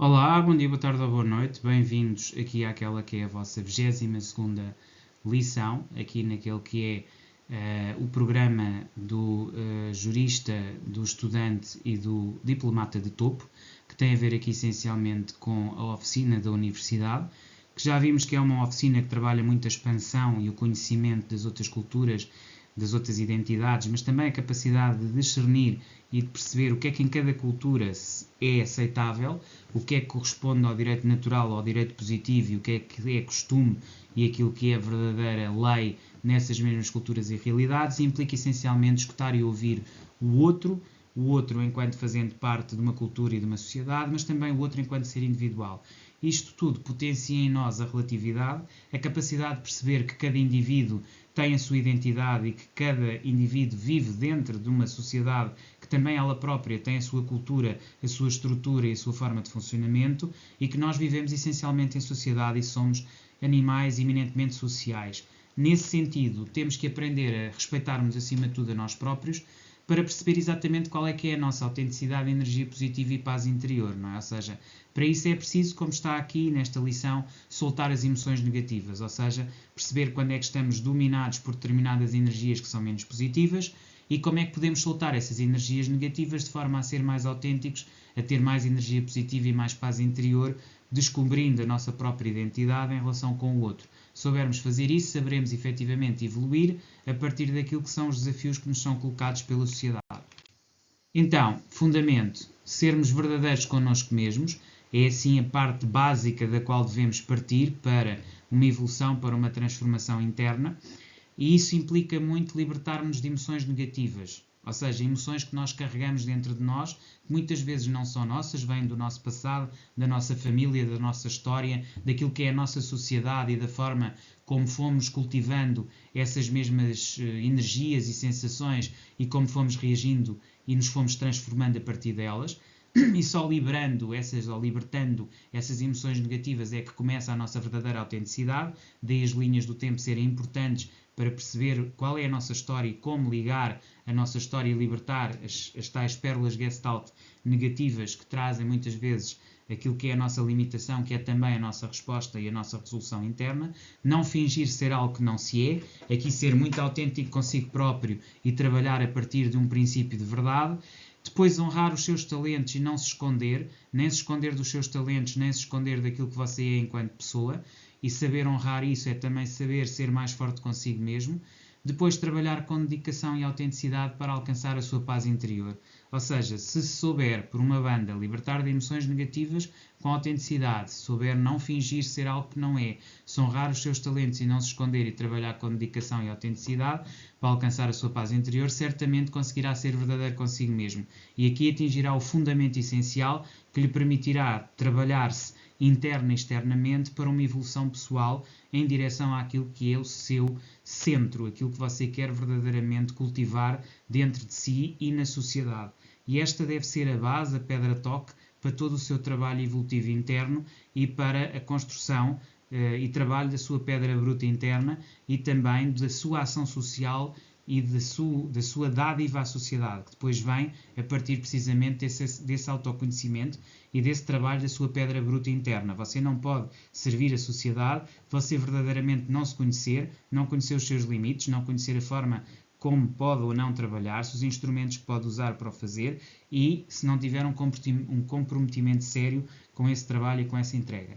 Olá, bom dia, boa tarde ou boa noite. Bem-vindos aqui àquela que é a vossa 22ª lição, aqui naquele que é o programa do jurista, do estudante e do diplomata de topo, que tem a ver aqui essencialmente com a oficina da universidade, que já vimos que é uma oficina que trabalha muito a expansão e o conhecimento das outras culturas, das outras identidades, mas também a capacidade de discernir e de perceber o que é que em cada cultura é aceitável, o que é que corresponde ao direito natural, ao direito positivo e o que é costume e aquilo que é verdadeira lei nessas mesmas culturas e realidades, e implica essencialmente escutar e ouvir o outro enquanto fazendo parte de uma cultura e de uma sociedade, mas também o outro enquanto ser individual. Isto tudo potencia em nós a relatividade, a capacidade de perceber que cada indivíduo tem a sua identidade e que cada indivíduo vive dentro de uma sociedade que também ela própria tem a sua cultura, a sua estrutura e a sua forma de funcionamento, e que nós vivemos essencialmente em sociedade e somos animais eminentemente sociais. Nesse sentido, temos que aprender a respeitarmos acima de tudo a nós próprios, para perceber exatamente qual é que é a nossa autenticidade, energia positiva e paz interior, não é? Ou seja, para isso é preciso, como está aqui nesta lição, soltar as emoções negativas, ou seja, perceber quando é que estamos dominados por determinadas energias que são menos positivas e como é que podemos soltar essas energias negativas de forma a ser mais autênticos, a ter mais energia positiva e mais paz interior, descobrindo a nossa própria identidade em relação com o outro. Se soubermos fazer isso, saberemos efetivamente evoluir a partir daquilo que são os desafios que nos são colocados pela sociedade. Então, fundamento, sermos verdadeiros connosco mesmos, é assim a parte básica da qual devemos partir para uma evolução, para uma transformação interna, e isso implica muito libertarmos de emoções negativas, ou seja, emoções que nós carregamos dentro de nós, que muitas vezes não são nossas, vêm do nosso passado, da nossa família, da nossa história, daquilo que é a nossa sociedade e da forma como fomos cultivando essas mesmas energias e sensações e como fomos reagindo e nos fomos transformando a partir delas. E só libertando essas emoções negativas é que começa a nossa verdadeira autenticidade, daí as linhas do tempo serem importantes para perceber qual é a nossa história e como ligar a nossa história e libertar as tais pérolas Gestalt negativas que trazem muitas vezes aquilo que é a nossa limitação, que é também a nossa resposta e a nossa resolução interna. Não fingir ser algo que não se é, aqui ser muito autêntico consigo próprio e trabalhar a partir de um princípio de verdade. Depois honrar os seus talentos e não se esconder, nem se esconder dos seus talentos, nem se esconder daquilo que você é enquanto pessoa, e saber honrar isso é também saber ser mais forte consigo mesmo. Depois trabalhar com dedicação e autenticidade para alcançar a sua paz interior. Ou seja, se souber, por uma banda, libertar de emoções negativas com autenticidade, se souber não fingir ser algo que não é, se honrar os seus talentos e não se esconder e trabalhar com dedicação e autenticidade para alcançar a sua paz interior, certamente conseguirá ser verdadeiro consigo mesmo. E aqui atingirá o fundamento essencial que lhe permitirá trabalhar-se interna e externamente para uma evolução pessoal em direção àquilo que é o seu centro, aquilo que você quer verdadeiramente cultivar dentro de si e na sociedade. E esta deve ser a base, a pedra-toque, para todo o seu trabalho evolutivo interno e para a construção e trabalho da sua pedra bruta interna e também da sua ação social e da sua dádiva à sociedade, que depois vem a partir precisamente desse autoconhecimento e desse trabalho da sua pedra bruta interna. Você não pode servir a sociedade, você verdadeiramente não se conhecer, não conhecer os seus limites, não conhecer a forma como pode ou não trabalhar, os instrumentos que pode usar para o fazer e se não tiver um comprometimento sério com esse trabalho e com essa entrega.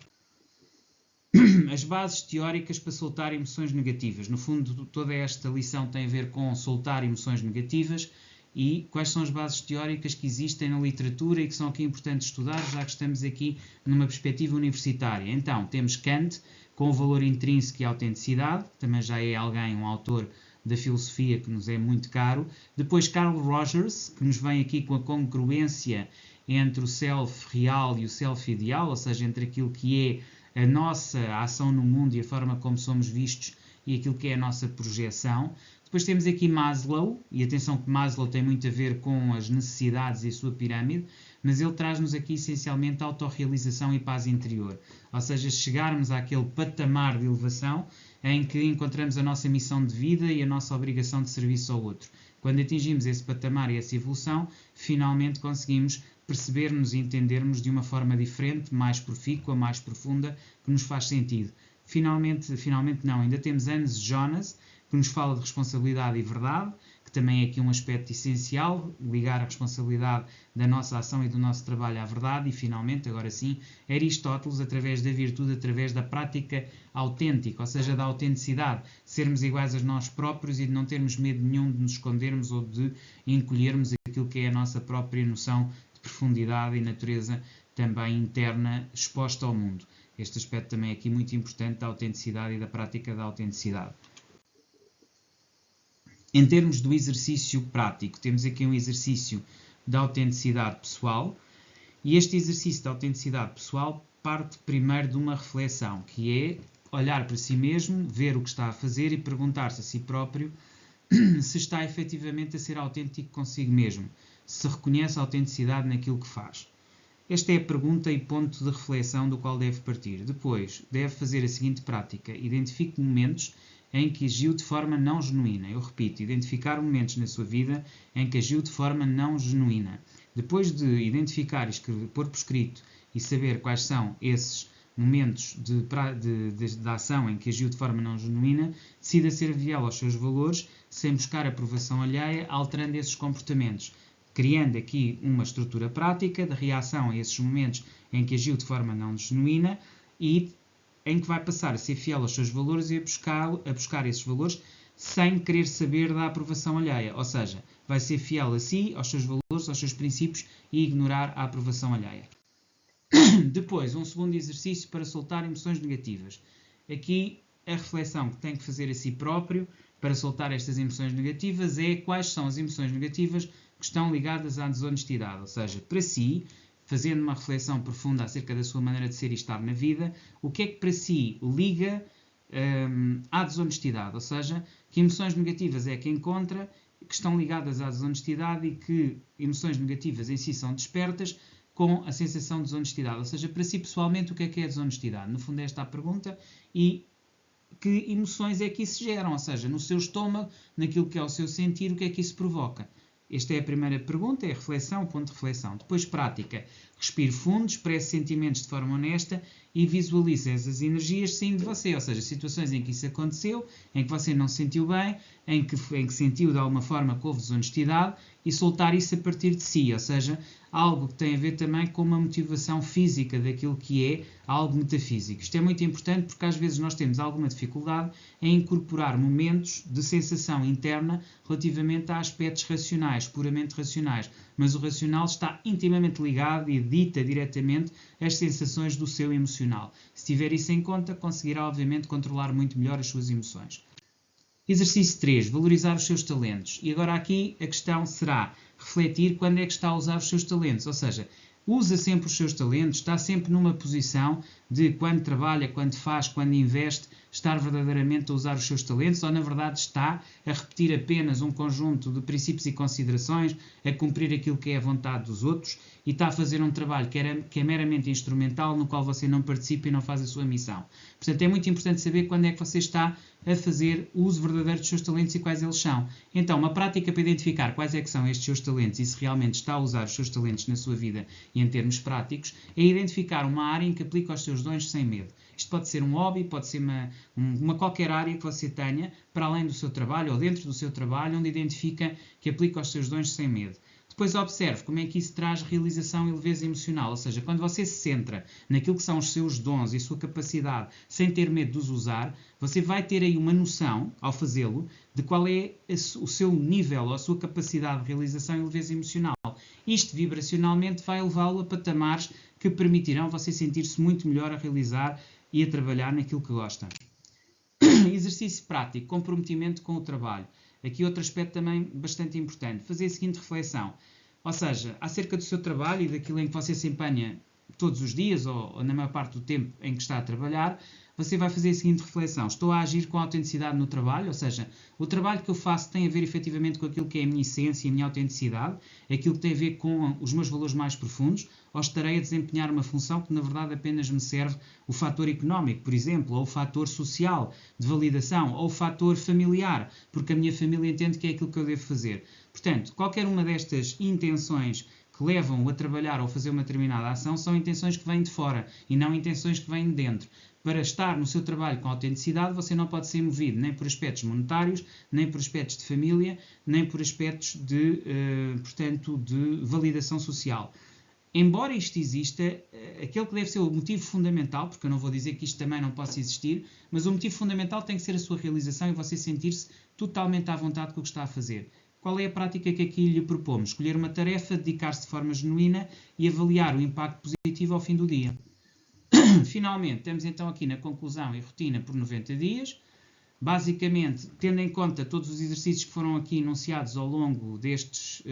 As bases teóricas para soltar emoções negativas. No fundo, toda esta lição tem a ver com soltar emoções negativas e quais são as bases teóricas que existem na literatura e que são aqui importantes estudar, já que estamos aqui numa perspectiva universitária. Então, temos Kant, com o valor intrínseco e a autenticidade, também já é alguém, um autor da filosofia que nos é muito caro. Depois Carl Rogers, que nos vem aqui com a congruência entre o self real e o self ideal, ou seja, entre aquilo que é a nossa ação no mundo e a forma como somos vistos e aquilo que é a nossa projeção. Depois temos aqui Maslow, e atenção que Maslow tem muito a ver com as necessidades e a sua pirâmide, mas ele traz-nos aqui essencialmente autorrealização e paz interior. Ou seja, chegarmos àquele patamar de elevação em que encontramos a nossa missão de vida e a nossa obrigação de serviço ao outro. Quando atingimos esse patamar e essa evolução, finalmente conseguimos percebermos e entendermos de uma forma diferente, mais profícua, mais profunda, que nos faz sentido. Finalmente não, ainda temos Hans Jonas, que nos fala de responsabilidade e verdade, que também é aqui um aspecto essencial, ligar a responsabilidade da nossa ação e do nosso trabalho à verdade. E finalmente, agora sim, Aristóteles, através da virtude, através da prática autêntica, ou seja, da autenticidade, sermos iguais a nós próprios e de não termos medo nenhum de nos escondermos ou de encolhermos aquilo que é a nossa própria noção de profundidade e natureza também interna exposta ao mundo. Este aspecto também é aqui muito importante da autenticidade e da prática da autenticidade. Em termos do exercício prático, temos aqui um exercício da autenticidade pessoal, e este exercício da autenticidade pessoal parte primeiro de uma reflexão, que é olhar para si mesmo, ver o que está a fazer e perguntar-se a si próprio se está efetivamente a ser autêntico consigo mesmo, se reconhece a autenticidade naquilo que faz. Esta é a pergunta e ponto de reflexão do qual deve partir. Depois, deve fazer a seguinte prática: identifique momentos em que agiu de forma não genuína. Eu repito, identificar momentos na sua vida em que agiu de forma não genuína. Depois de identificar e pôr por escrito e saber quais são esses momentos de ação em que agiu de forma não genuína, decida ser fiel aos seus valores, sem buscar aprovação alheia, alterando esses comportamentos, criando aqui uma estrutura prática de reação a esses momentos em que agiu de forma não genuína e em que vai passar a ser fiel aos seus valores e a buscar esses valores sem querer saber da aprovação alheia. Ou seja, vai ser fiel a si, aos seus valores, aos seus princípios e ignorar a aprovação alheia. Depois, um segundo exercício para soltar emoções negativas. Aqui, a reflexão que tem que fazer a si próprio para soltar estas emoções negativas é quais são as emoções negativas que estão ligadas à desonestidade. Ou seja, para si, fazendo uma reflexão profunda acerca da sua maneira de ser e estar na vida, o que é que para si liga à desonestidade? Ou seja, que emoções negativas é que encontra que estão ligadas à desonestidade e que emoções negativas em si são despertas com a sensação de desonestidade. Ou seja, para si pessoalmente, o que é a desonestidade? No fundo, esta é a pergunta. E que emoções é que isso geram? Ou seja, no seu estômago, naquilo que é o seu sentir, o que é que isso provoca? Esta é a primeira pergunta, é a reflexão, ponto de reflexão. Depois, prática. Respire fundo, expresse sentimentos de forma honesta e visualize essas energias saindo de você. Ou seja, situações em que isso aconteceu, em que você não se sentiu bem, em que sentiu de alguma forma que houve desonestidade e soltar isso a partir de si. Ou seja, algo que tem a ver também com uma motivação física daquilo que é algo metafísico. Isto é muito importante porque às vezes nós temos alguma dificuldade em incorporar momentos de sensação interna relativamente a aspectos racionais, puramente racionais. Mas o racional está intimamente ligado e dita diretamente as sensações do seu emocional. Se tiver isso em conta, conseguirá obviamente controlar muito melhor as suas emoções. Exercício 3. Valorizar os seus talentos. E agora aqui a questão será refletir quando é que está a usar os seus talentos. Ou seja, usa sempre os seus talentos, está sempre numa posição de quando trabalha, quando faz, quando investe, estar verdadeiramente a usar os seus talentos ou na verdade está a repetir apenas um conjunto de princípios e considerações, a cumprir aquilo que é a vontade dos outros e está a fazer um trabalho que é meramente instrumental, no qual você não participa e não faz a sua missão. Portanto, é muito importante saber quando é que você está a fazer o uso verdadeiro dos seus talentos e quais eles são. Então, uma prática para identificar quais é que são estes seus talentos e se realmente está a usar os seus talentos na sua vida e em termos práticos, é identificar uma área em que aplica os seus dons sem medo. Isto pode ser um hobby, pode ser uma qualquer área que você tenha, para além do seu trabalho ou dentro do seu trabalho, onde identifica que aplica os seus dons sem medo. Depois observe como é que isso traz realização e leveza emocional, ou seja, quando você se centra naquilo que são os seus dons e a sua capacidade sem ter medo de os usar, você vai ter aí uma noção, ao fazê-lo, de qual é o seu nível ou a sua capacidade de realização e leveza emocional. Isto vibracionalmente vai levá-lo a patamares que permitirão você sentir-se muito melhor a realizar e a trabalhar naquilo que gosta. Exercício prático, comprometimento com o trabalho. Aqui outro aspecto também bastante importante, fazer a seguinte reflexão, ou seja, acerca do seu trabalho e daquilo em que você se empenha todos os dias ou na maior parte do tempo em que está a trabalhar, você vai fazer a seguinte reflexão: estou a agir com autenticidade no trabalho, ou seja, o trabalho que eu faço tem a ver efetivamente com aquilo que é a minha essência e a minha autenticidade, aquilo que tem a ver com os meus valores mais profundos, ou estarei a desempenhar uma função que na verdade apenas me serve o fator económico, por exemplo, ou o fator social de validação, ou o fator familiar, porque a minha família entende que é aquilo que eu devo fazer. Portanto, qualquer uma destas intenções que levam a trabalhar ou a fazer uma determinada ação são intenções que vêm de fora e não intenções que vêm de dentro. Para estar no seu trabalho com autenticidade, você não pode ser movido nem por aspectos monetários, nem por aspectos de família, nem por aspectos portanto, de validação social. Embora isto exista, aquele que deve ser o motivo fundamental, porque eu não vou dizer que isto também não possa existir, mas o motivo fundamental tem que ser a sua realização e você sentir-se totalmente à vontade com o que está a fazer. Qual é a prática que aqui lhe propomos? Escolher uma tarefa, dedicar-se de forma genuína e avaliar o impacto positivo ao fim do dia. Finalmente, temos então aqui na conclusão e rotina por 90 dias. Basicamente, tendo em conta todos os exercícios que foram aqui enunciados ao longo destes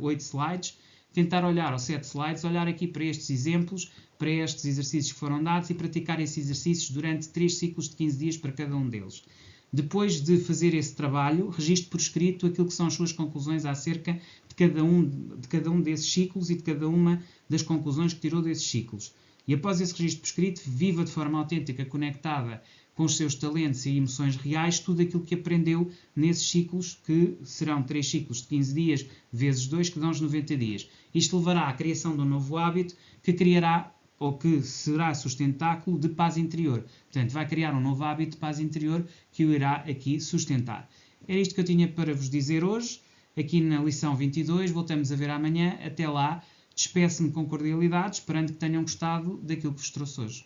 8 slides, tentar olhar aos 7 slides, olhar aqui para estes exemplos, para estes exercícios que foram dados e praticar esses exercícios durante 3 ciclos de 15 dias para cada um deles. Depois de fazer esse trabalho, registre por escrito aquilo que são as suas conclusões acerca de cada um desses ciclos e de cada uma das conclusões que tirou desses ciclos. E após esse registro por escrito, viva de forma autêntica, conectada com os seus talentos e emoções reais, tudo aquilo que aprendeu nesses ciclos, que serão 3 ciclos de 15 dias vezes 2, que dão os 90 dias. Isto levará à criação de um novo hábito que criará ou que será sustentáculo de paz interior. Portanto, vai criar um novo hábito de paz interior que o irá aqui sustentar. Era isto que eu tinha para vos dizer hoje, aqui na lição 22. Voltamos a ver amanhã. Até lá, despeço-me com cordialidade, esperando que tenham gostado daquilo que vos trouxe hoje.